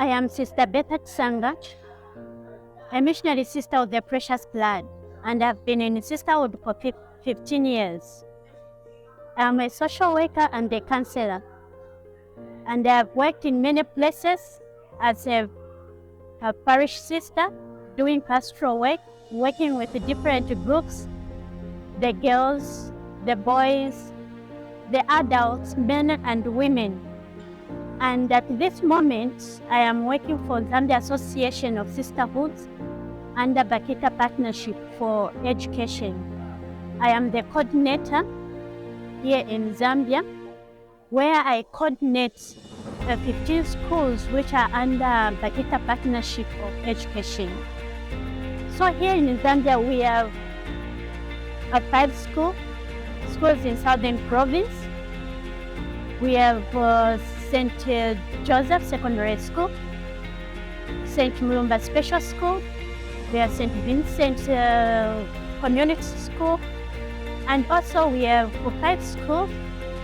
I am Sister Bertha Chisanga, a missionary sister of the Precious Blood, and I've been in sisterhood for 15 years. I'm a social worker and a counselor, and I've worked in many places as a parish sister, doing pastoral work, working with different groups, the girls, the boys, the adults, men and women. And at this moment, I am working for Zambia Association of Sisterhoods under Bakhita Partnership for Education. I am the coordinator here in Zambia, where I coordinate 15 schools which are under Bakhita Partnership of Education. So here in Zambia, we have 5 schools in Southern Province. We have St. Joseph Secondary School, St. Mulumba Special School, we have St. Vincent Community School, and also we have 5 schools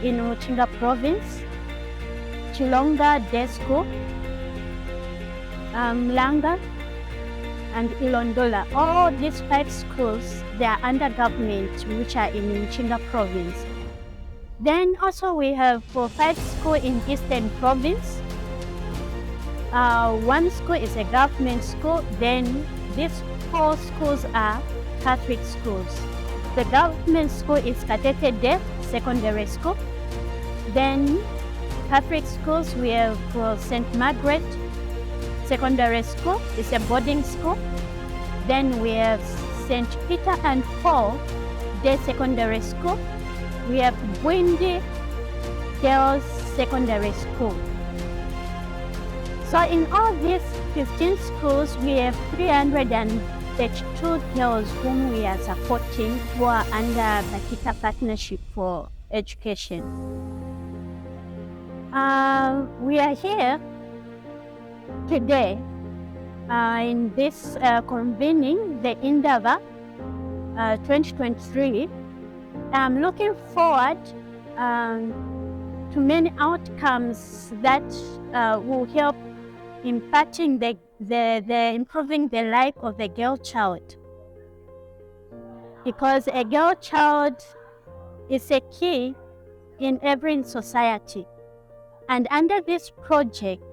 in Uchinga Province, Chilonga Day School, Langa, and Ilondola. All these 5 schools, they are under government, which are in Uchinga Province. Then also we have 5 schools in Eastern Province. 1 school is a government school. Then these 4 schools are Catholic schools. The government school is Katete Day Secondary School. Then Catholic schools, we have St. Margaret Secondary School. It's a boarding school. Then we have St. Peter and Paul Day Secondary School. We have Bwindi Girls Secondary School. So in all these 15 schools, we have 332 girls whom we are supporting who are under Bakhita Partnership for Education. We are here today in this convening, the Indaba 2023. I'm looking forward to many outcomes that will help impacting the improving the life of the girl child, because a girl child is a key in every society. And under this project,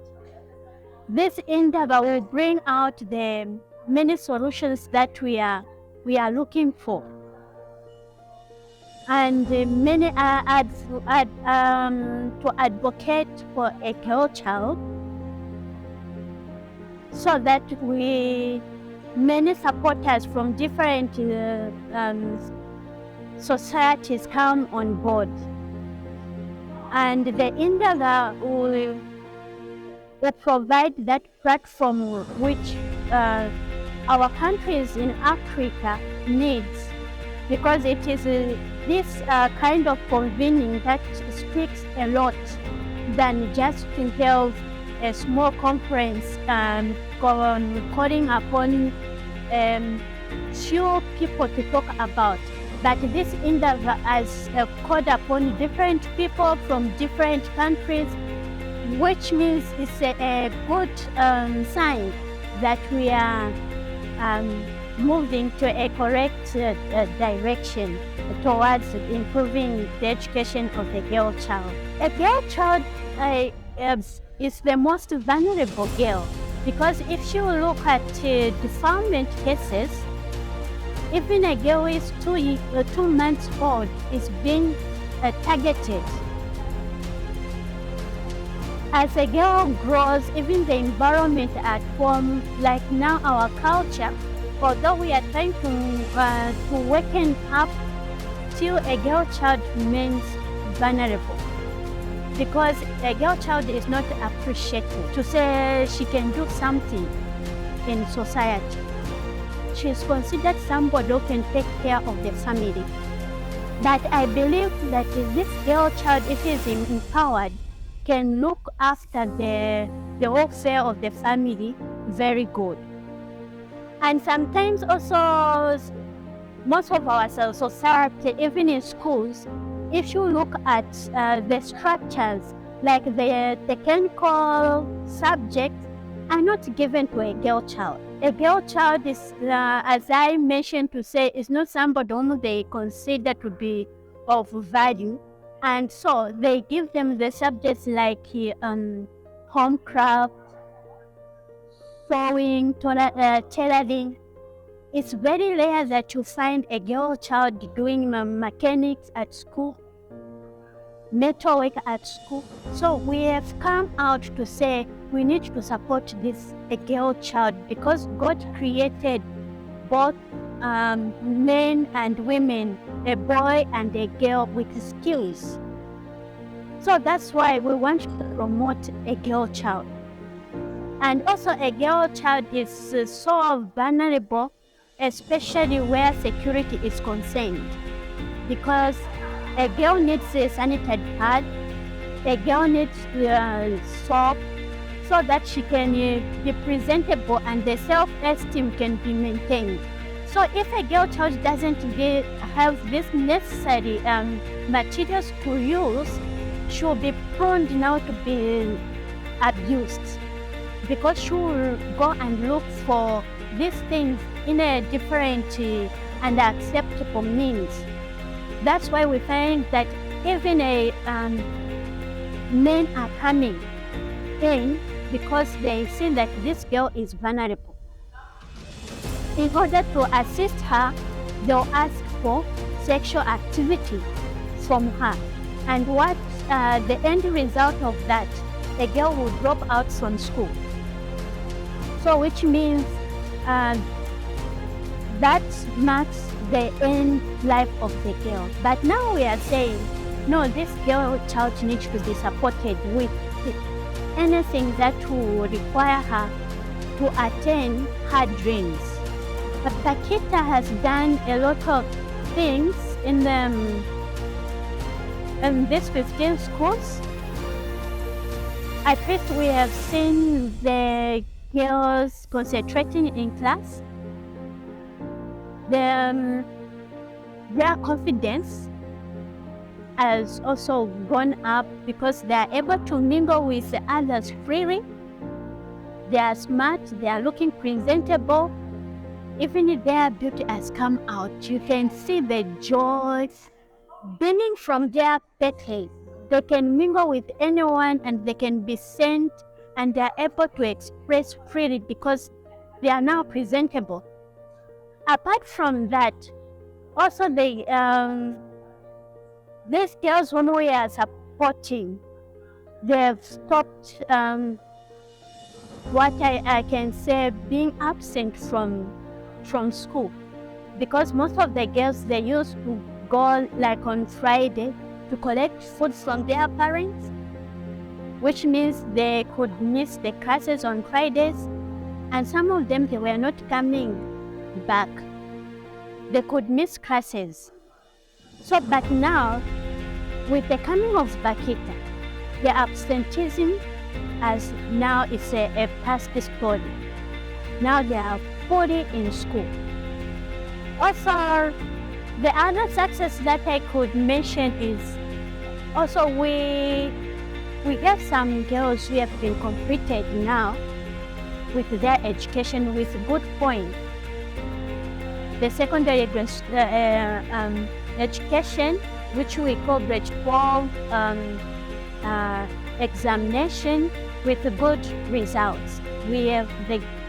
this endeavor will bring out the many solutions that we are looking for. And many are to advocate for a girl child, so that many supporters from different societies come on board. And the endeavor will provide that platform which our countries in Africa needs, because it is this kind of convening that speaks a lot than just to have a small conference calling upon few people to talk about. But this endeavor has called upon different people from different countries, which means it's a good sign that we are moving to a correct direction towards improving the education of the girl child. A girl child is the most vulnerable girl, because if you look at defilement cases, even a girl who is 2 months old is being targeted. As a girl grows, even the environment at home, like now our culture, although we are trying to waken up, still a girl child remains vulnerable, because a girl child is not appreciated to say she can do something in society. She is considered somebody who can take care of the family. But I believe that this girl child, if is empowered, can look after the welfare of the family very good. And sometimes also, most of our society, even in schools, if you look at the structures, like the technical subjects, are not given to a girl child. A girl child is, as I mentioned to say, is not somebody whom they consider to be of value. And so they give them the subjects like home craft, sewing, tailoring. It's very rare that you find a girl child doing mechanics at school, metal work at school. So we have come out to say we need to support a girl child, because God created both men and women, a boy and a girl with skills. So that's why we want to promote a girl child. And also a girl child is so vulnerable, especially where security is concerned, because a girl needs a sanitary pad, a girl needs soap, so that she can be presentable and the self-esteem can be maintained. So if a girl child doesn't have this necessary materials to use, she will be prone now to be abused, because she will go and look for these things in a different and acceptable means. That's why we find that even men are coming in because they see that this girl is vulnerable. In order to assist her, they'll ask for sexual activity from her. And what the end result of that, a girl will drop out from school. So which means that marks the end life of the girl. But now we are saying, no, this girl child needs to be supported with anything that will require her to attain her dreams. But Bakhita has done a lot of things in these 15 schools. At first, we have seen the girls concentrating in class. Their confidence has also gone up because they are able to mingle with others freely. They are smart, they are looking presentable. Even their beauty has come out. You can see the joy beaming from their faces. They can mingle with anyone and they can be sent, and they are able to express freely because they are now presentable. Apart from that, also these girls whom we are supporting, they've stopped what I can say being absent from school, because most of the girls, they used to go like on Friday to collect food from their parents, which means they could miss the classes on Fridays, and some of them, they were not coming back. They could miss classes. So, but now, with the coming of Bakhita, the absenteeism as now is a past story. Now they are fully in school. Also, the other success that I could mention is also we have some girls who have been completed now with their education with good points. The secondary education, which we call grade 12 examination, with good results. We have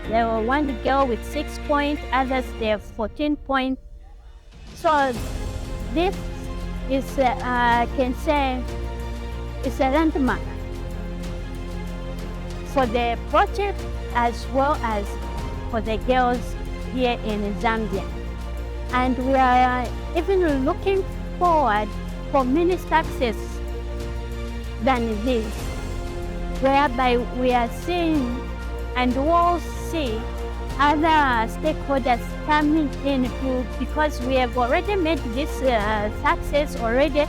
there were one girl with 6 points, others they have 14 points. So this is, I can say, it's a landmark for the project as well as for the girls here in Zambia. And we are even looking forward for many success than this, whereby we are seeing and will see other stakeholders coming in too, because we have already made this success already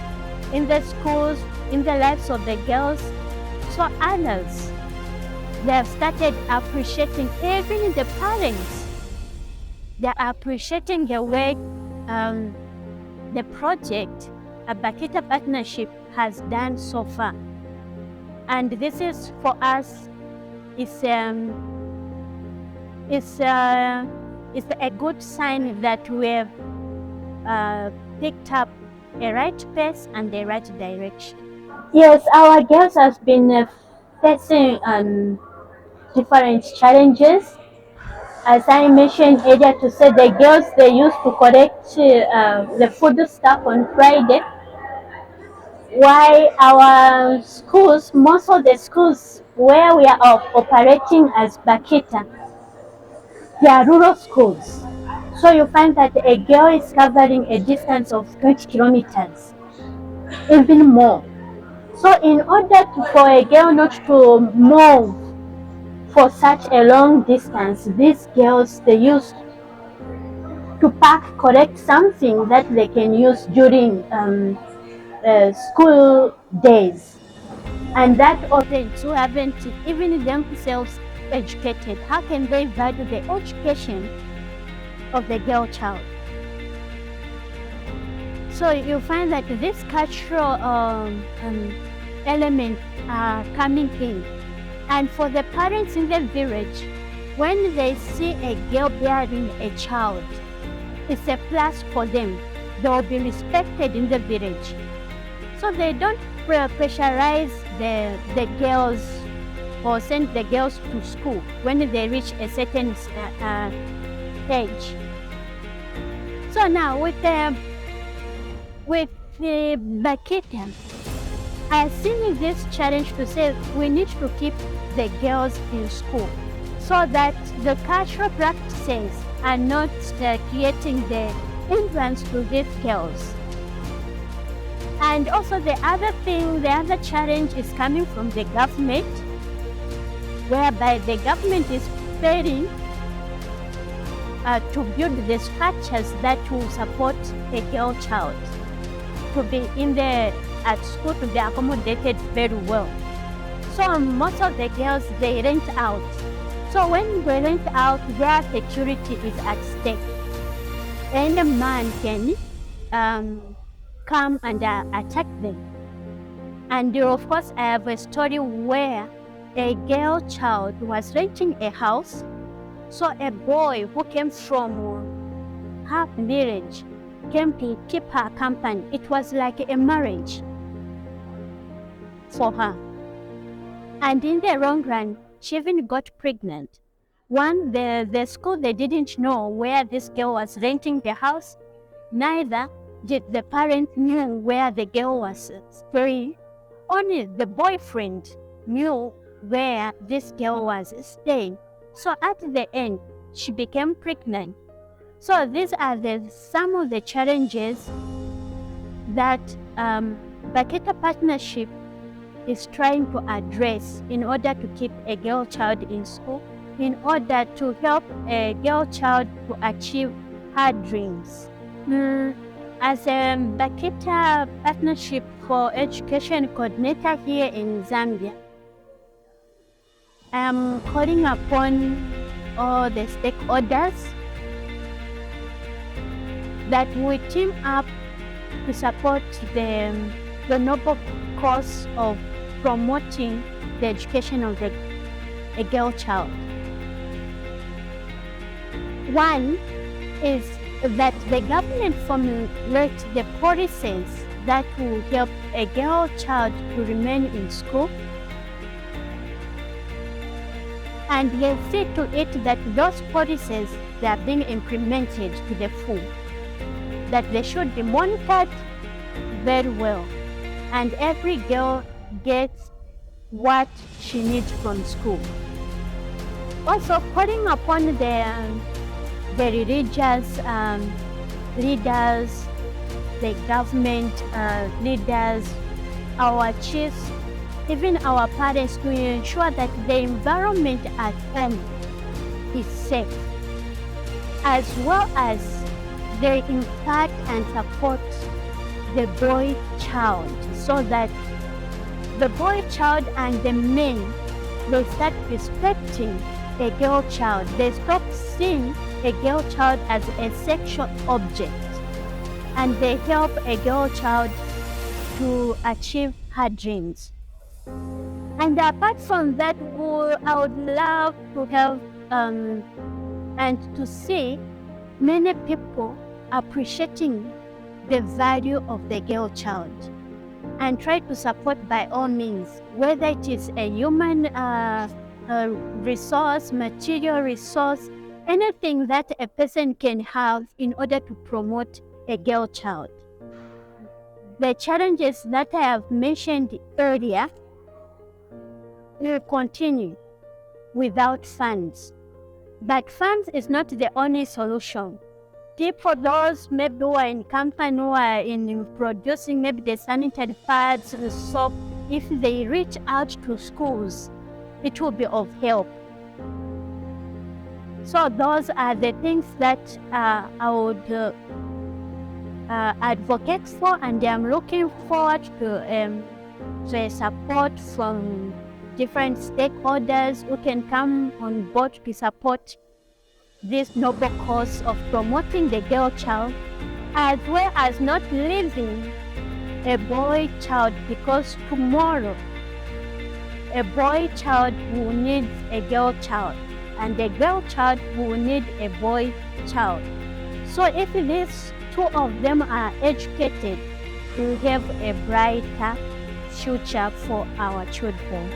in the schools, in the lives of the girls. So others, they have started appreciating, even the parents, they are appreciating the way the project, a Bakhita partnership, has done so far. And this is for us is a good sign that we have picked up a right pace and the right direction. Yes, our girls have been facing different challenges. As I mentioned earlier, to say the girls, they used to collect the food stuff on Friday, while our schools, most of the schools where we are operating as Bakhita, they are rural schools. So you find that a girl is covering a distance of 20 kilometers, even more. So in order for a girl not to move for such a long distance, these girls, they used to pack, collect something that they can use during school days. And that parents who haven't even themselves educated, how can they value the education of the girl child? So you find that this cultural element are coming in. And for the parents in the village, when they see a girl bearing a child, it's a plus for them. They will be respected in the village. So they don't pressurize the girls or send the girls to school when they reach a certain age. So now with the Bakhita, I have seen this challenge to say we need to keep the girls in school so that the cultural practices are not creating the influence to these girls. And also the other challenge is coming from the government, whereby the government is failing to build the structures that will support a girl child to be at school, to be accommodated very well. So most of the girls, they rent out. So when they rent out, their security is at stake. Any man can come and attack them. And of course, I have a story where a girl child was renting a house. So a boy who came from her village came to keep her company. It was like a marriage for her. And in the long run, she even got pregnant. One, the school, they didn't know where this girl was renting the house. Neither did the parent knew where the girl was staying. Only the boyfriend knew where this girl was staying. So at the end, she became pregnant. So these are some of the challenges that Bakhita Partnership is trying to address in order to keep a girl child in school, in order to help a girl child to achieve her dreams. As a Bakhita Partnership for Education Coordinator here in Zambia, I am calling upon all the stakeholders that we team up to support the noble cause of promoting the education of a girl child. One is that the government formulate the policies that will help a girl child to remain in school, and they see to it that those policies, they are being implemented to the full, that they should be monitored very well, and every girl gets what she needs from school. Also calling upon the religious leaders, the government leaders, our chiefs, even our parents, to ensure that the environment at home is safe, as well as they impact and support the boy child, so that the boy child and the men, they start respecting a girl child. They stop seeing a girl child as a sexual object, and they help a girl child to achieve her dreams. And apart from that, I would love to have and to see many people appreciating the value of the girl child and try to support by all means, whether it is a human resource, material resource, anything that a person can have in order to promote a girl child. The challenges that I have mentioned earlier will continue without funds. But funds is not the only solution. People, those maybe who are in company, who are in producing maybe the sanitary pads, the soap, if they reach out to schools, it will be of help. So those are the things that I would advocate for, and I'm looking forward to support from different stakeholders who can come on board to support this noble cause of promoting the girl child, as well as not leaving a boy child, because tomorrow a boy child will need a girl child, and a girl child will need a boy child. So if these two of them are educated, we'll have a brighter future for our children.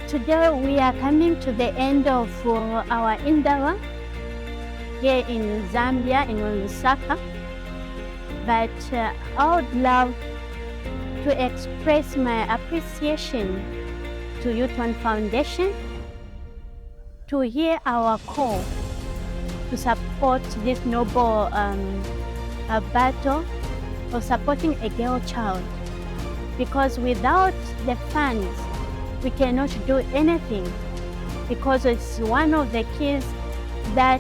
Today we are coming to the end of our endeavor here in Zambia, in Lusaka, but I would love to express my appreciation to Youth One Foundation to hear our call to support this noble battle of supporting a girl child, because without the funds we cannot do anything, because it's one of the keys that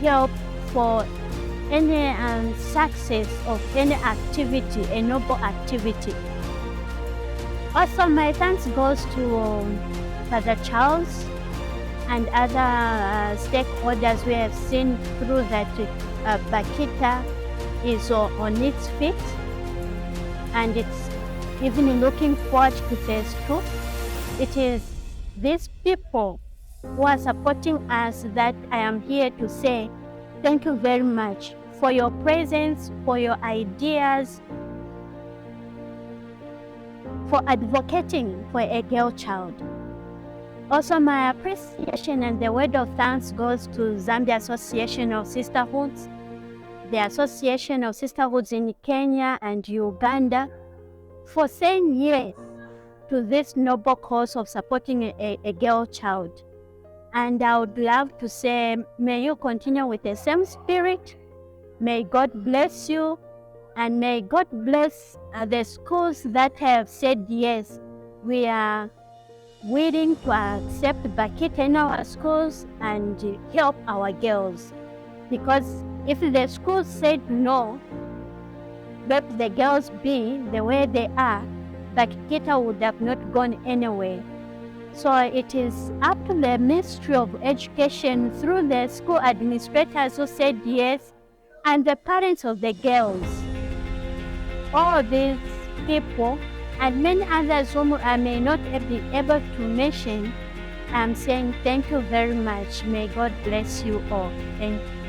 help for any success of any activity, a noble activity. Also, my thanks goes to Father Charles and other stakeholders. We have seen through that Bakhita is on its feet, and it's even looking forward to phase 2. It is these people who are supporting us that I am here to say thank you very much for your presence, for your ideas, for advocating for a girl child. Also, my appreciation and the word of thanks goes to Zambia Association of Sisterhoods, the Association of Sisterhoods in Kenya and Uganda, for saying yes to this noble cause of supporting a girl child. And I would love to say, may you continue with the same spirit. May God bless you, and may God bless the schools that have said yes. We are willing to accept Bakhita in our schools and help our girls. Because if the schools said no, let the girls be the way they are, Bakhita would have not gone anywhere. So it is up to the Ministry of Education through the school administrators who said yes, and the parents of the girls. All these people and many others whom I may not be able to mention, I'm saying thank you very much. May God bless you all. Thank you.